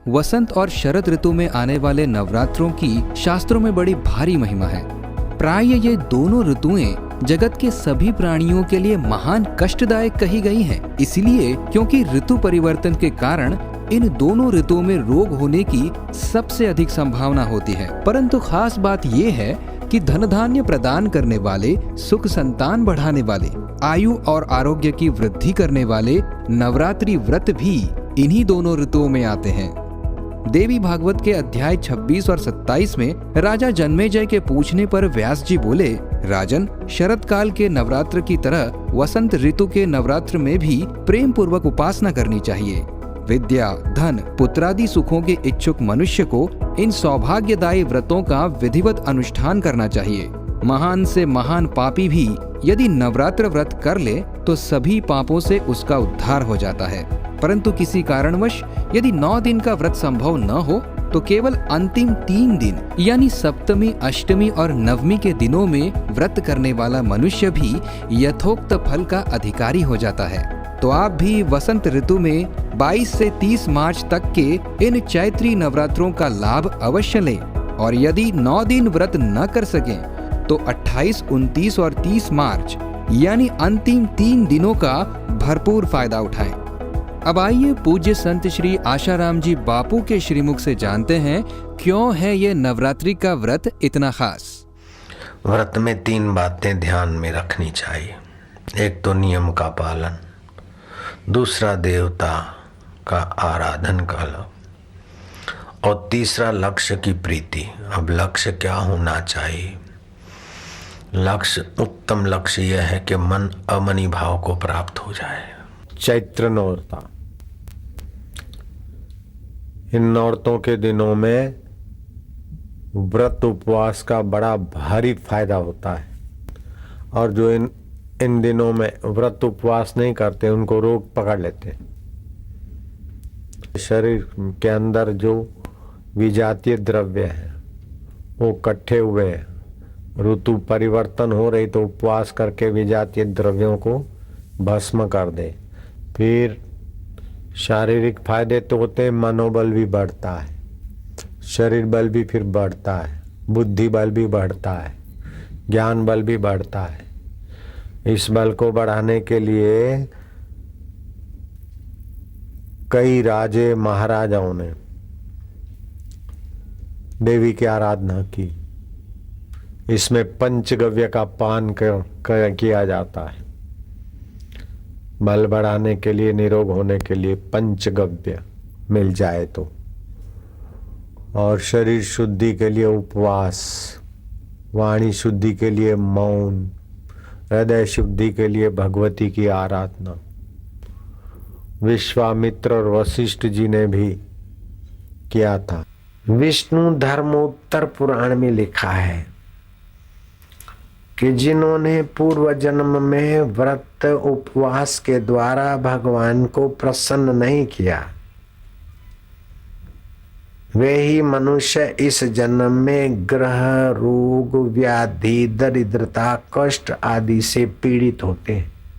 वसंत और शरद ऋतु में आने वाले नवरात्रों की शास्त्रों में बड़ी भारी महिमा है। प्राय ये दोनों ऋतुएं जगत के सभी प्राणियों के लिए महान कष्टदायक कही गई हैं। इसलिए क्योंकि ऋतु परिवर्तन के कारण इन दोनों ऋतुओं में रोग होने की सबसे अधिक संभावना होती है। परंतु खास बात ये है कि धन धान्य प्रदान करने वाले, सुख संतान बढ़ाने वाले, आयु और आरोग्य की वृद्धि करने वाले नवरात्रि व्रत भी इन्हीं दोनों ऋतुओं में आते हैं। देवी भागवत के अध्याय 26 और 27 में राजा जन्मेजय के पूछने पर व्यास जी बोले, राजन, शरद काल के नवरात्र की तरह वसंत ऋतु के नवरात्र में भी प्रेम पूर्वक उपासना करनी चाहिए। विद्या, धन, पुत्रादि सुखों के इच्छुक मनुष्य को इन सौभाग्यदायी व्रतों का विधिवत अनुष्ठान करना चाहिए। महान से महान पापी भी यदि नवरात्र व्रत कर ले तो सभी पापों से उसका उद्धार हो जाता है। परंतु किसी कारणवश यदि 9 दिन का व्रत संभव न हो तो केवल अंतिम 3 दिन यानी सप्तमी, अष्टमी और नवमी के दिनों में व्रत करने वाला मनुष्य भी यथोक्त फल का अधिकारी हो जाता है। तो आप भी वसंत ऋतु में 22 से 30 मार्च तक के इन चैत्री नवरात्रों का लाभ अवश्य लें और यदि 9 दिन व्रत न कर सकें तो 28, 29 और 30 मार्च यानी अंतिम 3 दिनों का भरपूर फायदा उठाएं। अब आइए पूज्य संत श्री आशाराम जी बापू के श्रीमुख से जानते हैं क्यों है ये नवरात्रि का व्रत इतना खास। व्रत में 3 बातें ध्यान में रखनी चाहिए। एक तो नियम का पालन, दूसरा देवता का आराधन करो और तीसरा लक्ष्य की प्रीति। अब लक्ष्य क्या होना चाहिए? लक्ष्य, उत्तम लक्ष्य यह है कि मन अमनी भाव को प्राप्त हो जाए। चैत्र नौरता, इन नौरतों के दिनों में व्रत उपवास का बड़ा भारी फायदा होता है और जो इन दिनों में व्रत उपवास नहीं करते उनको रोग पकड़ लेते हैं। शरीर के अंदर जो विजातीय द्रव्य है वो इकट्ठे हुए हैं। ऋतु परिवर्तन हो रही तो उपवास करके विजातीय द्रव्यों को भस्म कर दे। फिर शारीरिक फायदे तो होते हैं, मनोबल भी बढ़ता है, शरीर बल भी फिर बढ़ता है, बुद्धि बल भी बढ़ता है, ज्ञान बल भी बढ़ता है। इस बल को बढ़ाने के लिए कई राजे महाराजाओं ने देवी की आराधना की। इसमें पंचगव्य का पान किया जाता है। बल बढ़ाने के लिए, निरोग होने के लिए पंचगव्य मिल जाए तो, और शरीर शुद्धि के लिए उपवास, वाणी शुद्धि के लिए मौन, हृदय शुद्धि के लिए भगवती की आराधना। विश्वामित्र और वशिष्ठ जी ने भी किया था। विष्णु धर्मोत्तर पुराण में लिखा है कि जिन्होंने पूर्व जन्म में व्रत उपवास के द्वारा भगवान को प्रसन्न नहीं किया, वे ही मनुष्य इस जन्म में ग्रह, रोग, व्याधि, दरिद्रता, कष्ट आदि से पीड़ित होते हैं।